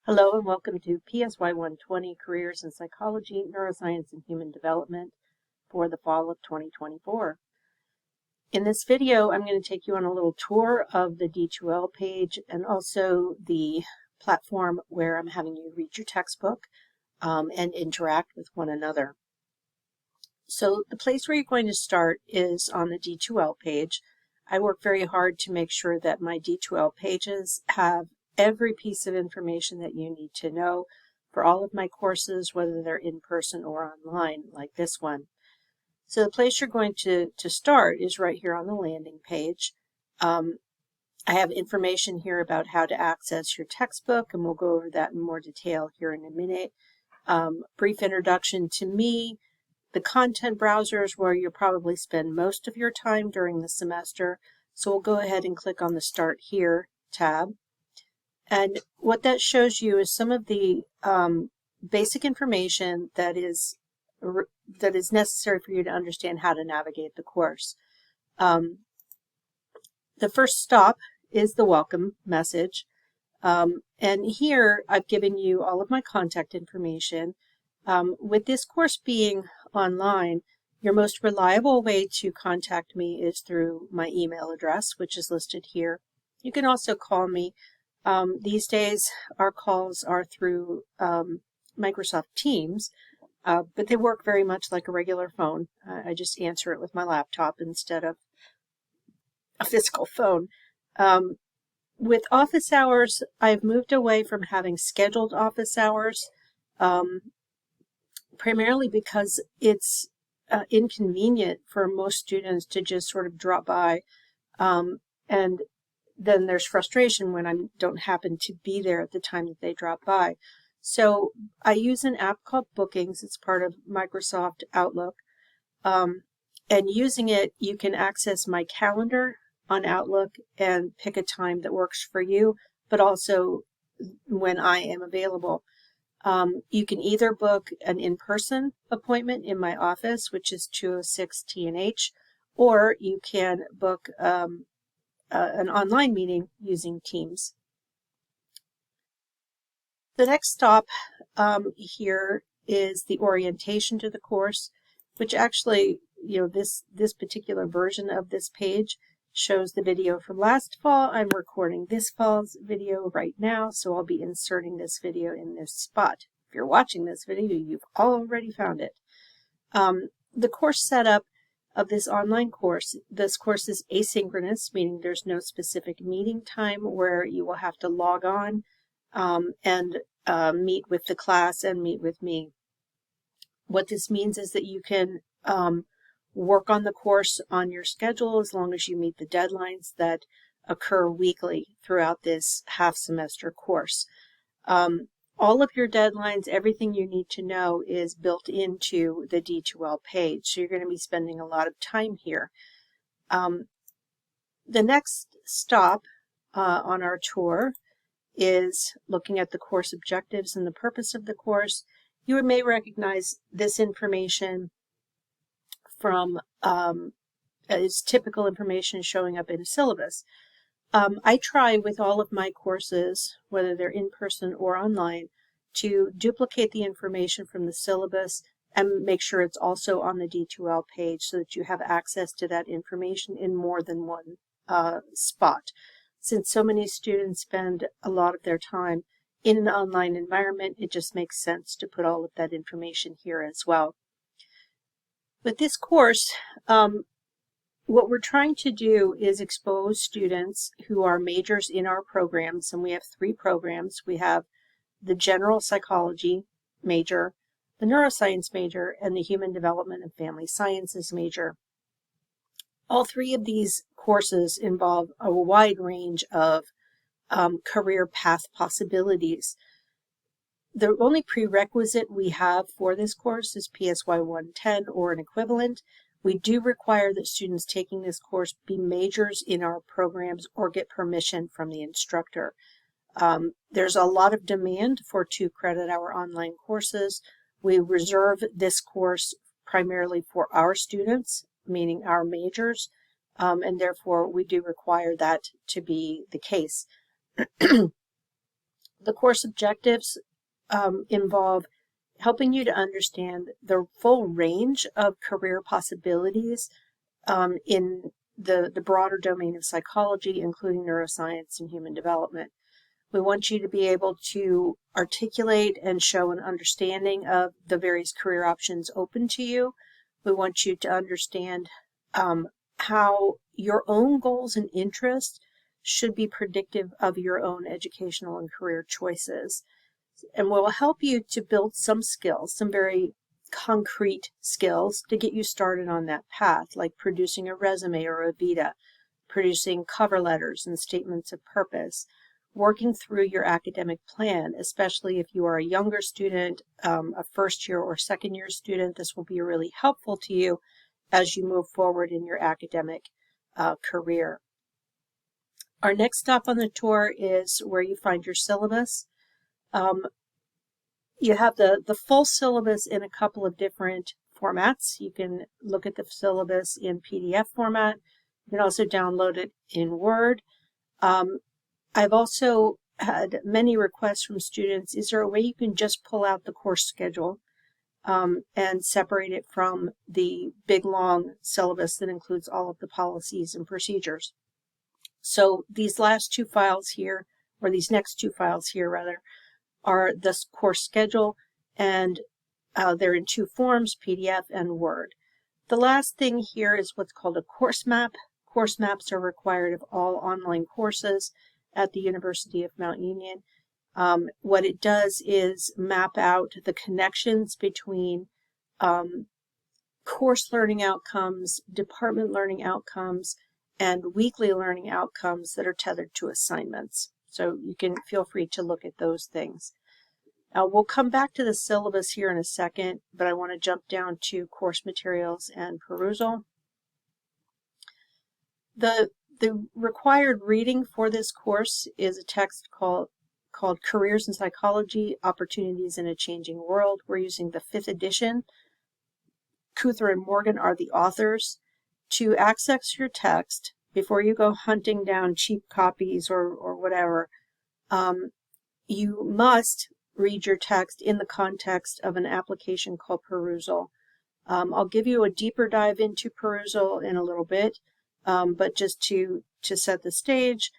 Hello and welcome to PSY 120 Careers in Psychology, Neuroscience, and Human Development for the fall of 2024. In this video, I'm going to take you on a little tour of the D2L page and also the platform where I'm having you read your textbook and interact with one another. So the place where you're going to start is on the D2L page. I work very hard to make sure that my D2L pages have every piece of information that you need to know for all of my courses, whether they're in person or online, like this one. So the place you're going to start is right here on the landing page. I have information here about how to access your textbook, and we'll go over that in more detail here in a minute. Brief introduction to me, the content browsers where you'll probably spend most of your time during the semester. So we'll go ahead and click on the Start Here tab. And what that shows you is some of the basic information that is necessary for you to understand how to navigate the course. The first stop is the welcome message. And here I've given you all of my contact information. With this course being online, your most reliable way to contact me is through my email address, which is listed here. You can also call me. These days, our calls are through Microsoft Teams, but they work very much like a regular phone. I just answer it with my laptop instead of a physical phone. With office hours, I've moved away from having scheduled office hours, primarily because it's inconvenient for most students to just sort of drop by, and then there's frustration when I don't happen to be there at the time that they drop by. So I use an app called Bookings. It's part of Microsoft Outlook. And using it, you can access my calendar on Outlook and pick a time that works for you, but also when I am available. You can either book an in-person appointment in my office, which is 206 T&H, or you can book an online meeting using Teams. The next stop here is the orientation to the course, which actually, this particular version of this page shows the video from last fall. I'm recording this fall's video right now, so I'll be inserting this video in this spot. If you're watching this video, you've already found it. The course setup of this online course, this course is asynchronous, meaning there's no specific meeting time where you will have to log on and meet with the class and meet with me. What this means is that you can work on the course on your schedule as long as you meet the deadlines that occur weekly throughout this half-semester course. All of your deadlines, everything you need to know is built into the D2L page, so you're going to be spending a lot of time here. The next stop on our tour is looking at the course objectives and the purpose of the course. You may recognize this information from is typical information showing up in a syllabus. I try with all of my courses, whether they're in person or online, to duplicate the information from the syllabus and make sure it's also on the D2L page so that you have access to that information in more than one spot. Since so many students spend a lot of their time in an online environment, it just makes sense to put all of that information here as well. With this course, what we're trying to do is expose students who are majors in our programs, and we have 3 programs. We have the general psychology major, the neuroscience major, and the human development and family sciences major. All 3 of these courses involve a wide range of career path possibilities. The only prerequisite we have for this course is PSY 110 or an equivalent. We do require that students taking this course be majors in our programs or get permission from the instructor. There's a lot of demand for 2 credit-hour online courses. We reserve this course primarily for our students, meaning our majors, and therefore we do require that to be the case. The course objectives involve helping you to understand the full range of career possibilities in the broader domain of psychology, including neuroscience and human development. We want you to be able to articulate and show an understanding of the various career options open to you. We want you to understand how your own goals and interests should be predictive of your own educational and career choices. And we'll help you to build some skills, some very concrete skills to get you started on that path, like producing a resume or a vita, producing cover letters and statements of purpose, working through your academic plan, especially if you are a younger student, a first year or second year student. This will be really helpful to you as you move forward in your academic career. Our next stop on the tour is where you find your syllabus. You have the full syllabus in a couple of different formats. You can look at the syllabus in PDF format. You can also download it in Word. I've also had many requests from students. Is there a way you can just pull out the course schedule and separate it from the big long syllabus that includes all of the policies and procedures? So these last two files here, or these next two files here rather, are the course schedule, and they're in two forms, PDF and Word. The last thing here is what's called a course map. Course maps are required of all online courses at the University of Mount Union. What it does is map out the connections between course learning outcomes, department learning outcomes, and weekly learning outcomes that are tethered to assignments. So you can feel free to look at those things. We'll come back to the syllabus here in a second, but I want to jump down to course materials and perusal. The required reading for this course is a text called Careers in Psychology, Opportunities in a Changing World. We're using the 5th edition. Kuthar and Morgan are the authors. To access your text, before you go hunting down cheap copies or whatever, you must read your text in the context of an application called Perusal. I'll give you a deeper dive into Perusal in a little bit, but just to set the stage,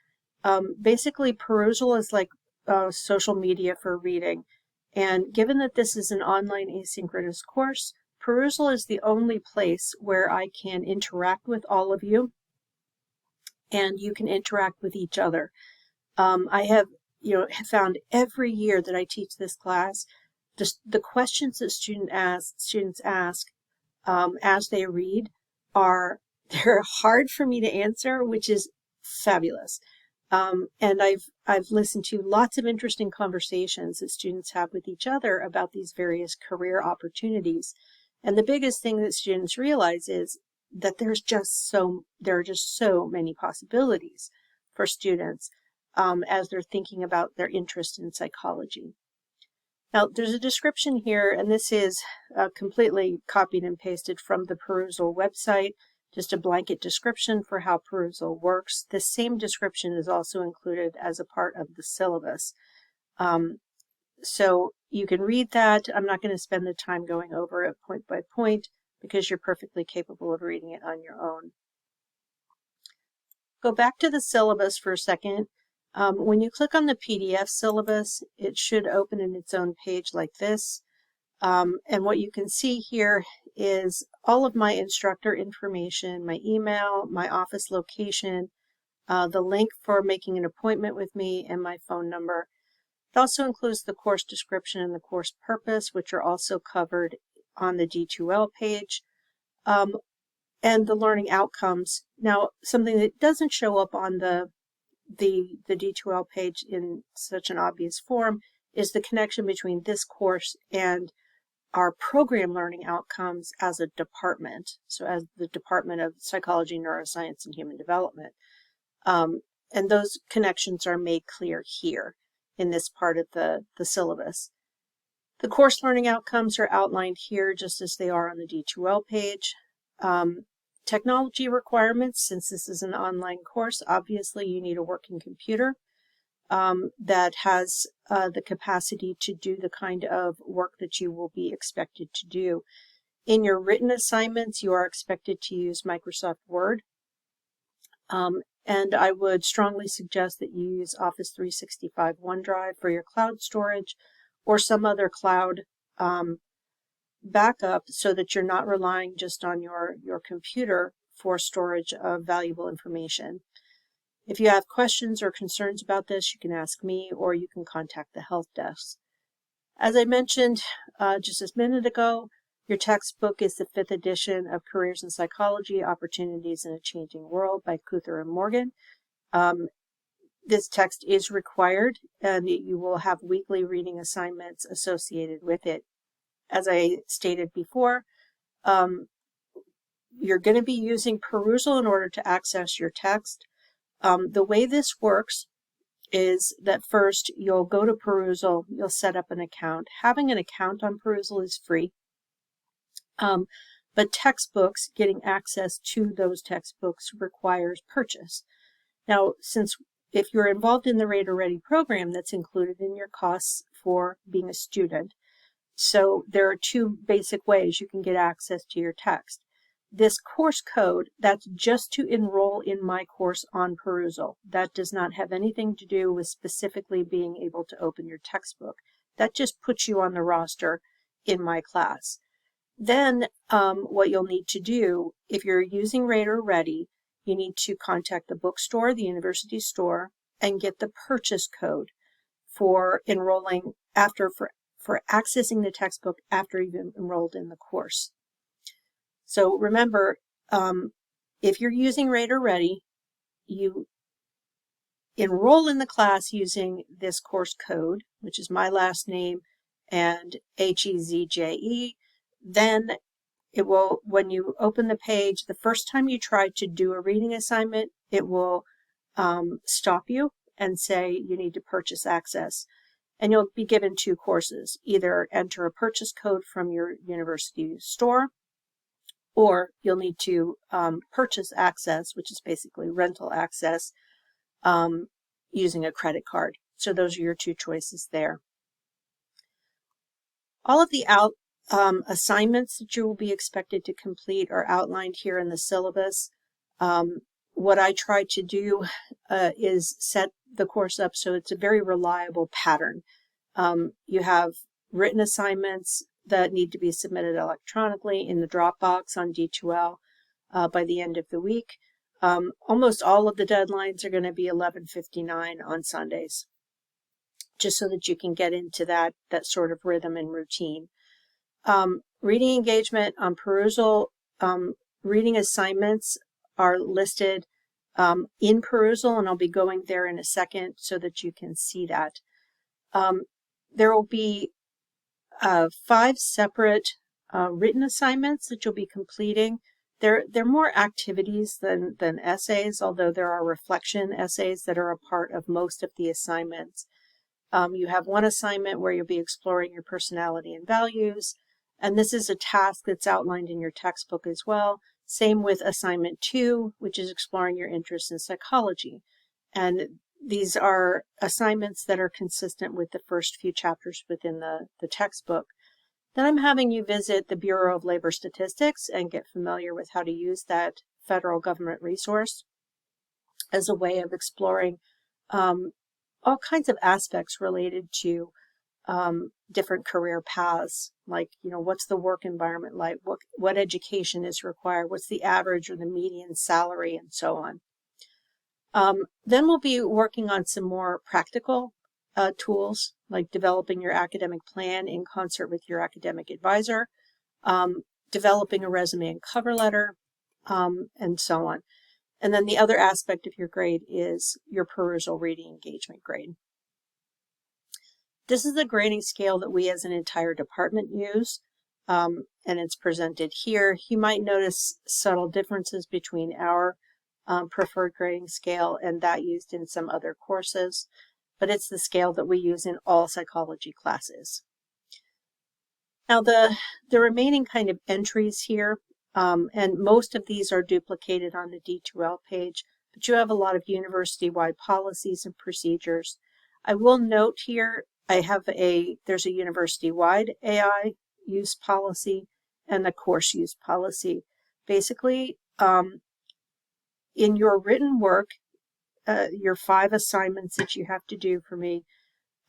basically Perusal is like social media for reading. And given that this is an online asynchronous course, Perusal is the only place where I can interact with all of you, and you can interact with each other. I have found every year that I teach this class, just the questions that students ask as they read they're hard for me to answer, which is fabulous. And I've listened to lots of interesting conversations that students have with each other about these various career opportunities. And the biggest thing that students realize is that there are just so many possibilities for students as they're thinking about their interest in psychology. Now, there's a description here, and this is completely copied and pasted from the Perusal website, just a blanket description for how Perusal works. This same description is also included as a part of the syllabus. So you can read that. I'm not going to spend the time going over it point by point because you're perfectly capable of reading it on your own. Go back to the syllabus for a second. When you click on the PDF syllabus, it should open in its own page like this. And what you can see here is all of my instructor information, my email, my office location, the link for making an appointment with me, and my phone number. It also includes the course description and the course purpose, which are also covered on the D2L page, and the learning outcomes. Now, something that doesn't show up on the D2L page in such an obvious form is the connection between this course and our program learning outcomes as a department, so as the Department of Psychology, Neuroscience, and Human Development. And those connections are made clear here in this part of the syllabus. The course learning outcomes are outlined here just as they are on the D2L page. Technology requirements, since this is an online course, obviously you need a working computer that has the capacity to do the kind of work that you will be expected to do. In your written assignments, you are expected to use Microsoft Word. And I would strongly suggest that you use Office 365 OneDrive for your cloud storage or some other cloud backup so that you're not relying just on your computer for storage of valuable information. If you have questions or concerns about this, you can ask me or you can contact the help desk. As I mentioned just a minute ago, your textbook is the 5th edition of Careers in Psychology, Opportunities in a Changing World by Kuthar and Morgan. This text is required, and you will have weekly reading assignments associated with it. As I stated before, you're going to be using Perusal in order to access your text. The way this works is that first you'll go to Perusal, you'll set up an account. Having an account on Perusal is free. But textbooks, getting access to those textbooks requires purchase. Now, if you're involved in the Rater Ready program, that's included in your costs for being a student. So there are 2 basic ways you can get access to your text. This course code, that's just to enroll in my course on Perusal. That does not have anything to do with specifically being able to open your textbook. That just puts you on the roster in my class. Then what you'll need to do, if you're using Rater Ready, you need to contact the bookstore, the university store, and get the purchase code for enrolling for accessing the textbook after you've enrolled in the course. So remember, if you're using Rater Ready, you enroll in the class using this course code, which is my last name and HEZJE. Then it will, when you open the page, the first time you try to do a reading assignment, it will stop you and say you need to purchase access. And you'll be given 2 courses. Either enter a purchase code from your university store, or you'll need to purchase access, which is basically rental access, using a credit card. So those are your 2 choices there. All of the assignments that you will be expected to complete are outlined here in the syllabus. What I try to do is set the course up so it's a very reliable pattern. You have written assignments that need to be submitted electronically in the Dropbox on D2L by the end of the week. Almost all of the deadlines are going to be 11:59 on Sundays, just so that you can get into that sort of rhythm and routine. Reading engagement on Perusal, reading assignments are listed in Perusal, and I'll be going there in a second so that you can see that. There will be 5 separate written assignments that you'll be completing. They're more activities than essays, although there are reflection essays that are a part of most of the assignments. You have one assignment where you'll be exploring your personality and values, and this is a task that's outlined in your textbook as well. Same with assignment 2, which is exploring your interest in psychology. And these are assignments that are consistent with the first few chapters within the textbook. Then I'm having you visit the Bureau of Labor Statistics and get familiar with how to use that federal government resource as a way of exploring all kinds of aspects related to different career paths, like, what's the work environment like, what education is required, what's the average or the median salary, and so on. Then we'll be working on some more practical tools, like developing your academic plan in concert with your academic advisor, developing a resume and cover letter, and so on. And then the other aspect of your grade is your Perusal reading engagement grade. This is the grading scale that we as an entire department use, and it's presented here. You might notice subtle differences between our preferred grading scale and that used in some other courses, but it's the scale that we use in all psychology classes. Now the remaining kind of entries here, and most of these are duplicated on the D2L page, but you have a lot of university-wide policies and procedures. I will note here there's a university-wide AI use policy and a course use policy. Basically, in your written work, your 5 assignments that you have to do for me,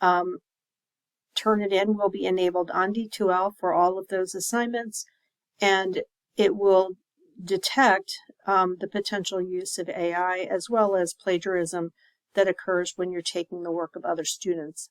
Turnitin will be enabled on D2L for all of those assignments, and it will detect the potential use of AI as well as plagiarism that occurs when you're taking the work of other students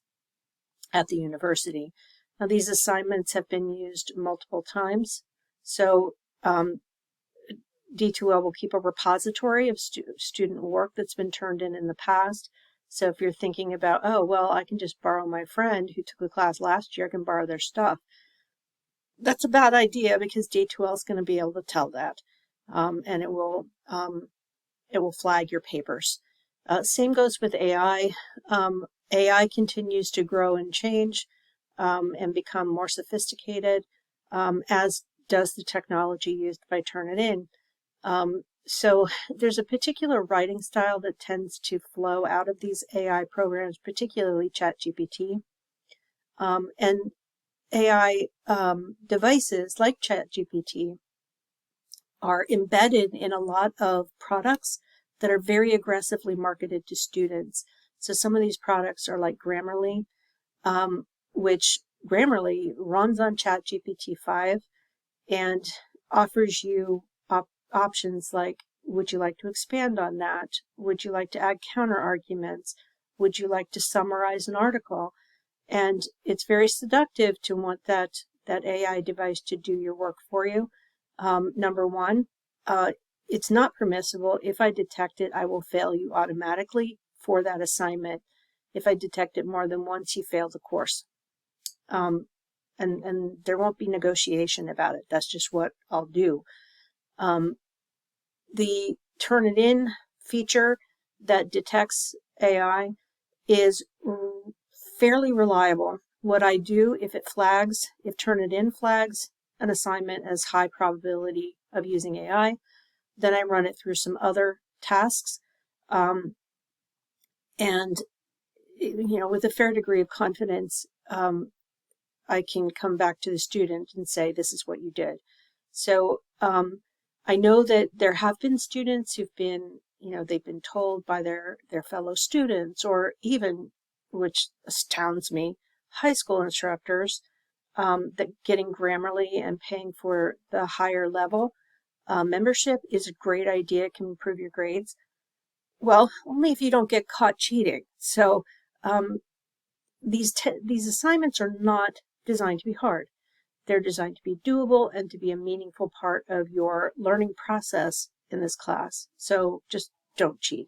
at the university. Now, these assignments have been used multiple times, so D2L will keep a repository of student work that's been turned in the past. So if you're thinking about, oh, well, I can just borrow my friend who took the class last year, I can borrow their stuff. That's a bad idea because D2L is going to be able to tell that, and it will flag your papers. Same goes with AI. AI continues to grow and change and become more sophisticated, as does the technology used by Turnitin. So there's a particular writing style that tends to flow out of these AI programs, particularly ChatGPT. And AI devices like ChatGPT are embedded in a lot of products that are very aggressively marketed to students. So some of these products are like Grammarly, which Grammarly runs on ChatGPT 5 and offers you options like, would you like to expand on that? Would you like to add counter arguments? Would you like to summarize an article? And it's very seductive to want that AI device to do your work for you. Number one, it's not permissible. If I detect it, I will fail you automatically for that assignment. If I detect it more than once, you fail the course. And there won't be negotiation about it. That's just what I'll do. The Turnitin feature that detects AI is fairly reliable. What I do, if Turnitin flags an assignment as high probability of using AI, then I run it through some other tasks. And, with a fair degree of confidence, I can come back to the student and say, this is what you did. So I know that there have been students who've been, they've been told by their fellow students, or even, which astounds me, high school instructors, that getting Grammarly and paying for the higher level membership is a great idea, can improve your grades. Well, only if you don't get caught cheating. So these assignments are not designed to be hard. They're designed to be doable and to be a meaningful part of your learning process in this class. So just don't cheat.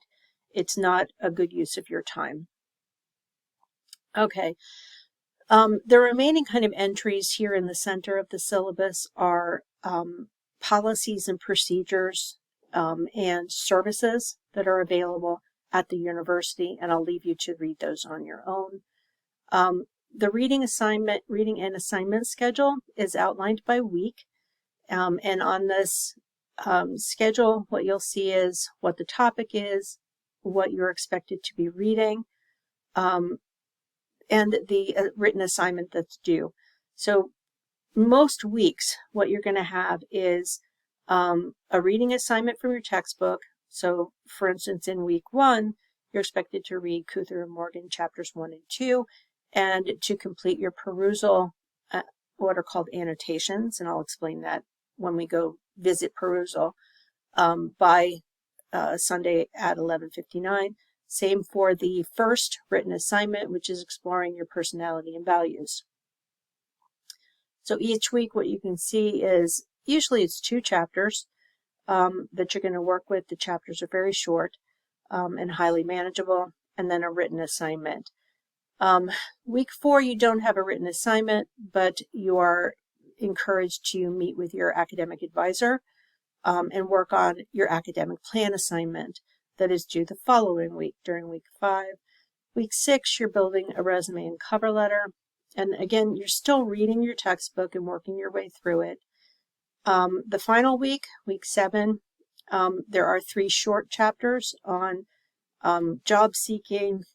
It's not a good use of your time. Okay. The remaining kind of entries here in the center of the syllabus are policies and procedures and services that are available at the university, and I'll leave you to read those on your own. The reading and assignment schedule is outlined by week, and on this schedule, what you'll see is what the topic is, what you're expected to be reading, and the written assignment that's due. So most weeks, what you're going to have is a reading assignment from your textbook. So for instance, in week 1, you're expected to read Cuther and Morgan chapters 1 and 2, and to complete your perusal, what are called annotations, and I'll explain that when we go visit perusal by Sunday at 11:59. Same for the first written assignment, which is exploring your personality and values. So each week what you can see is, usually it's 2 chapters that you're going to work with. The chapters are very short and highly manageable, and then a written assignment. Week 4, you don't have a written assignment, but you are encouraged to meet with your academic advisor and work on your academic plan assignment that is due the following week during week 5. Week 6, you're building a resume and cover letter. And again, you're still reading your textbook and working your way through it. The final week, week 7, there are 3 short chapters on job seeking,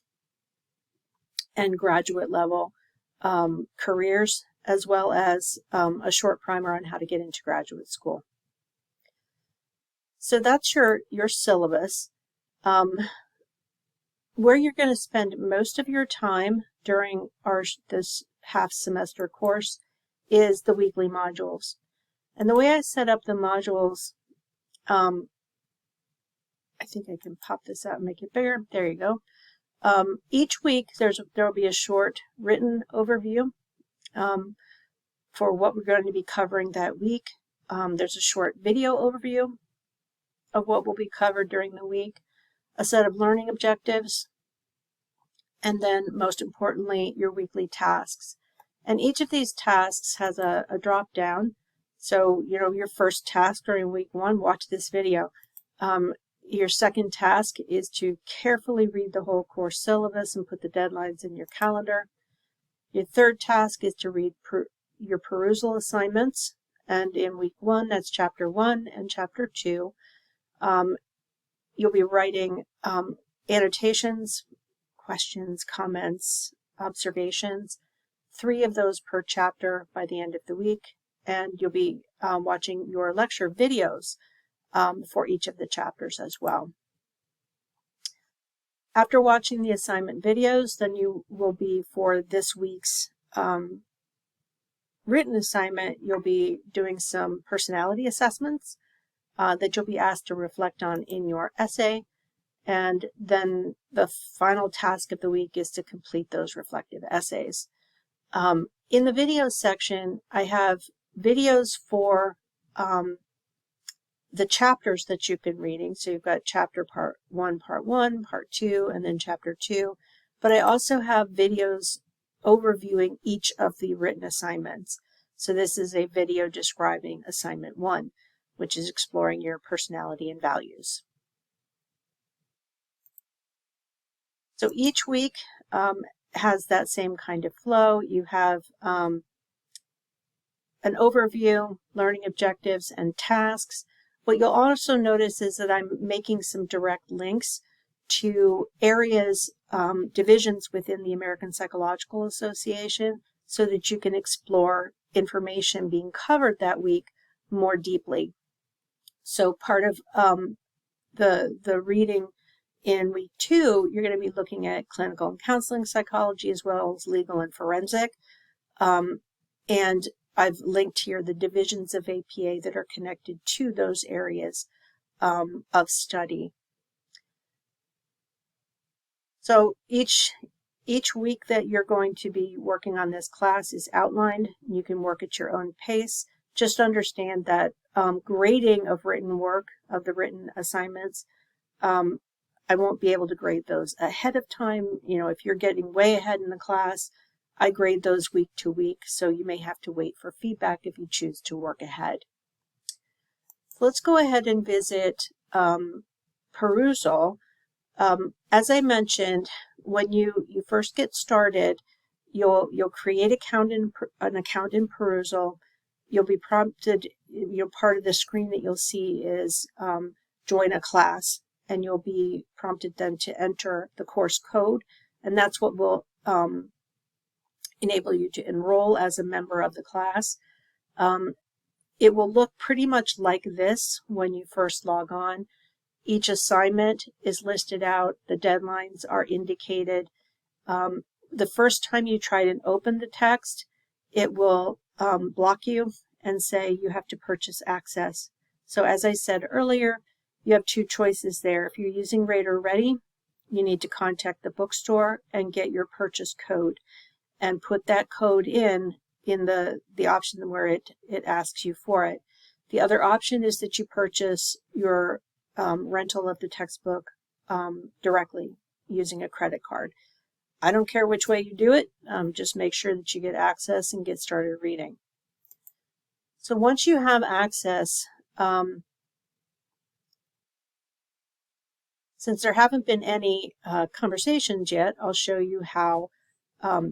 and graduate level careers, as well as a short primer on how to get into graduate school. So that's your syllabus. Where you're going to spend most of your time during this half semester course is the weekly modules. And the way I set up the modules, I think I can pop this out and make it bigger. There you go. Each week there will be a short written overview for what we're going to be covering that week. There's a short video overview of what will be covered during the week, a set of learning objectives, and then most importantly, your weekly tasks. And each of these tasks has a drop down. So, your first task during week 1, watch this video. Your second task is to carefully read the whole course syllabus and put the deadlines in your calendar. Your third task is to read your perusal assignments. And in week 1, that's chapter 1 and chapter 2. You'll be writing annotations, questions, comments, observations, 3 of those per chapter by the end of the week. And you'll be watching your lecture videos for each of the chapters as well. After watching the assignment videos, then you will be, for this week's written assignment, you'll be doing some personality assessments that you'll be asked to reflect on in your essay. And then the final task of the week is to complete those reflective essays. In the videos section, I have videos for the chapters that you've been reading. So you've got chapter part 1, part 2, and then chapter 2. But I also have videos overviewing each of the written assignments. So this is a video describing assignment 1, which is exploring your personality and values. So each week has that same kind of flow. You have an overview, learning objectives, and tasks. What you'll also notice is that I'm making some direct links to areas, divisions within the American Psychological Association, so that you can explore information being covered that week more deeply. So part of the reading in week 2, you're going to be looking at clinical and counseling psychology, as well as legal and forensic. And I've linked here the divisions of APA that are connected to those areas of study. So each week that you're going to be working on this class is outlined. You can work at your own pace. Just understand that grading of written work, of the written assignments, I won't be able to grade those ahead of time. If you're getting way ahead in the class, I grade those week to week, so you may have to wait for feedback if you choose to work ahead. So let's go ahead and visit perusal. As I mentioned, when you first get started, you'll create an account in perusal. You'll be prompted, part of the screen that you'll see is join a class, and you'll be prompted then to enter the course code, and that's what will enable you to enroll as a member of the class. It will look pretty much like this when you first log on. Each assignment is listed out. The deadlines are indicated. The first time you try and open the text, it will block you and say you have to purchase access. So as I said earlier, you have 2 choices there. If you're using Rater Ready, you need to contact the bookstore and get your purchase code and put that code in the option where it asks you for it. The other option is that you purchase your rental of the textbook directly using a credit card. I don't care which way you do it, just make sure that you get access and get started reading. So once you have access, since there haven't been any conversations yet, I'll show you how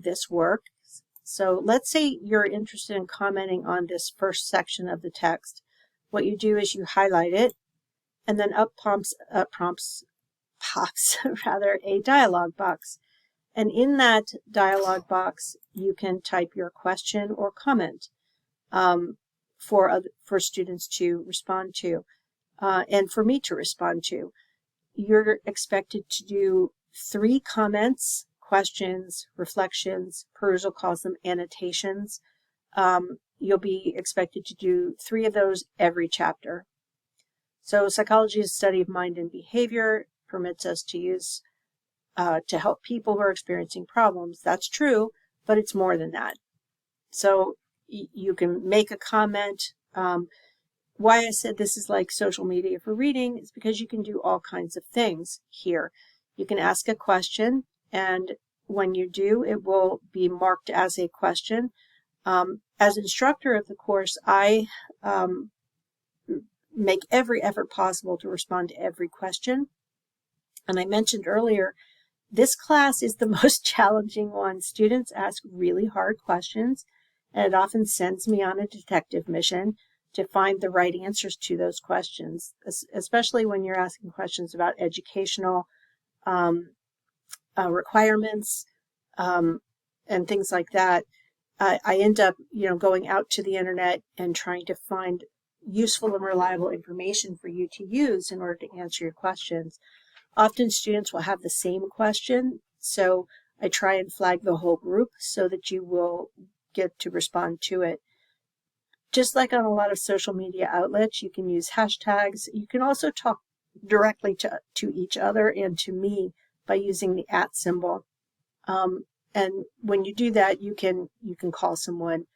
this works. So let's say you're interested in commenting on this first section of the text. What you do is you highlight it, and then pops a dialog box. And in that dialog box, you can type your question or comment for students to respond to, and for me to respond to. You're expected to do 3 comments, questions, reflections. Perusal calls them annotations. You'll be expected to do 3 of those every chapter. So psychology is the study of mind and behavior, permits us to use to help people who are experiencing problems. That's true, but it's more than that. So you can make a comment. Why I said this is like social media for reading is because you can do all kinds of things here. You can ask a question, and when you do, it will be marked as a question. As instructor of the course, I make every effort possible to respond to every question. And I mentioned earlier, this class is the most challenging one. Students ask really hard questions, and it often sends me on a detective mission to find the right answers to those questions, especially when you're asking questions about educational requirements and things like that. I end up, going out to the internet and trying to find useful and reliable information for you to use in order to answer your questions. Often students will have the same question, so I try and flag the whole group so that you will get to respond to it. Just like on a lot of social media outlets, you can use hashtags. You can also talk directly to each other and to me by using the @ symbol. And when you do that, you can call someone.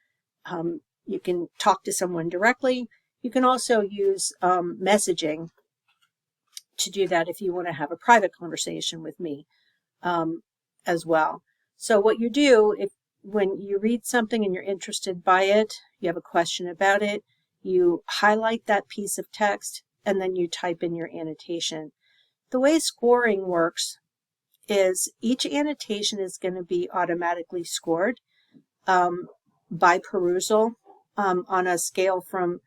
You can talk to someone directly. You can also use messaging to do that if you want to have a private conversation with me as well. So what you do, when you read something and you're interested by it, you have a question about it, you highlight that piece of text, and then you type in your annotation. The way scoring works is each annotation is going to be automatically scored by perusal on a scale from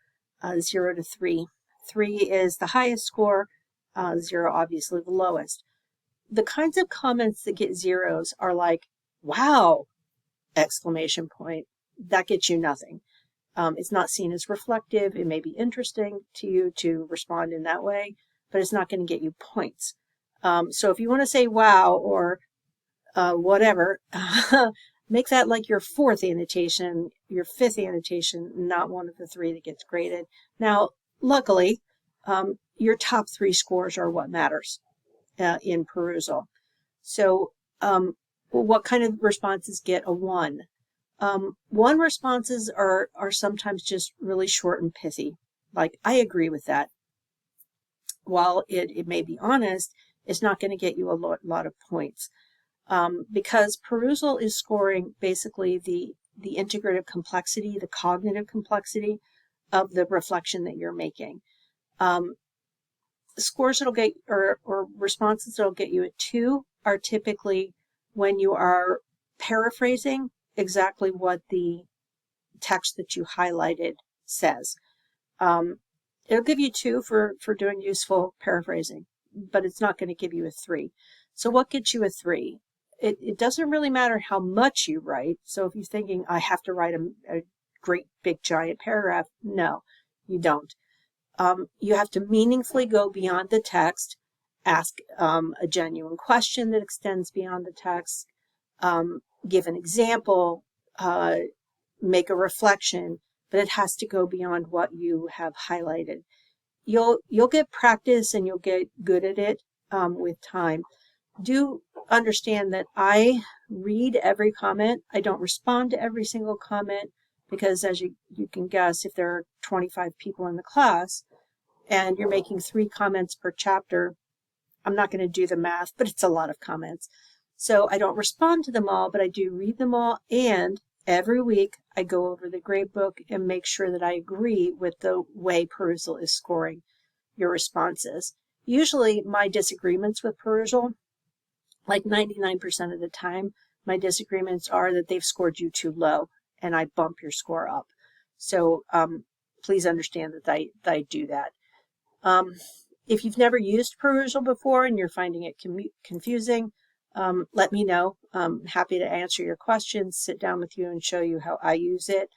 0 to 3. 3 is the highest score, 0 obviously the lowest. The kinds of comments that get zeros are like, wow, exclamation point. That gets you nothing. It's not seen as reflective. It may be interesting to you to respond in that way, but it's not going to get you points. So if you want to say wow or whatever, make that like your 4th annotation, your 5th annotation, not one of the 3 that gets graded. Now, luckily, your top 3 scores are what matters in perusal. So what kind of responses get a 1? 1 responses are sometimes just really short and pithy. Like, I agree with that. While it may be honest, it's not going to get you a lot of points. Because perusal is scoring basically the integrative complexity, the cognitive complexity of the reflection that you're making. Scores that'll get, or responses that'll get you a 2 are typically when you are paraphrasing exactly what the text that you highlighted says. It'll give you 2 for doing useful paraphrasing, but it's not going to give you a 3. So what gets you a 3? It doesn't really matter how much you write. So if you're thinking, I have to write a great big giant paragraph, no, you don't. You have to meaningfully go beyond the text, ask a genuine question that extends beyond the text, give an example, make a reflection, but it has to go beyond what you have highlighted. You'll get practice and you'll get good at it with time. Do understand that I read every comment. I don't respond to every single comment because, as you can guess, if there are 25 people in the class and you're making 3 comments per chapter, I'm not going to do the math, but it's a lot of comments. So I don't respond to them all, but I do read them all, and every week I go over the gradebook and make sure that I agree with the way perusal is scoring your responses. Usually my disagreements with perusal, like 99% of the time, my disagreements are that they've scored you too low and I bump your score up. So please understand that I do that. If you've never used perusal before and you're finding it confusing, let me know. I'm happy to answer your questions, sit down with you and show you how I use it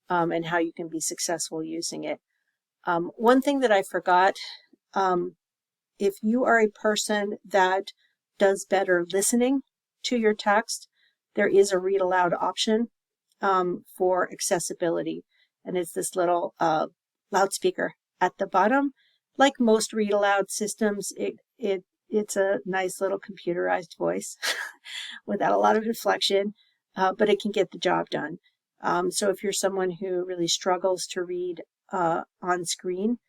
and how you can be successful using it. One thing that I forgot, if you are a person that does better listening to your text, there is a read aloud option for accessibility. And it's this little loudspeaker at the bottom. Like most read aloud systems, it's a nice little computerized voice without a lot of inflection, but it can get the job done. So if you're someone who really struggles to read on screen,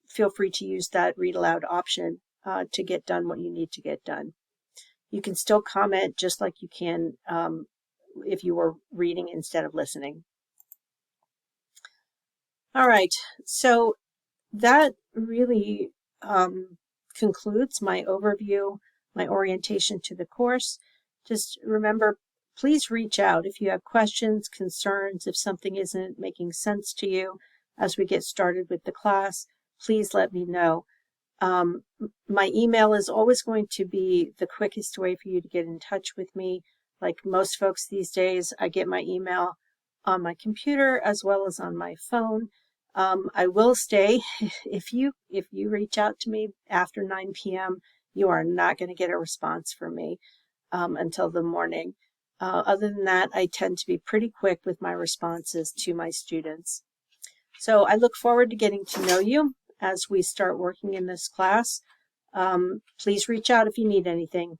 feel free to use that read aloud option to get done what you need to get done. You can still comment just like you can if you were reading instead of listening. All right, so that really concludes my overview, my orientation to the course. Just remember, please reach out if you have questions, concerns, if something isn't making sense to you as we get started with the class, please let me know. My email is always going to be the quickest way for you to get in touch with me. Like most folks these days, I get my email on my computer as well as on my phone. I will stay, if you reach out to me after 9 p.m., you are not going to get a response from me until the morning. Other than that, I tend to be pretty quick with my responses to my students. So I look forward to getting to know you as we start working in this class. Please reach out if you need anything.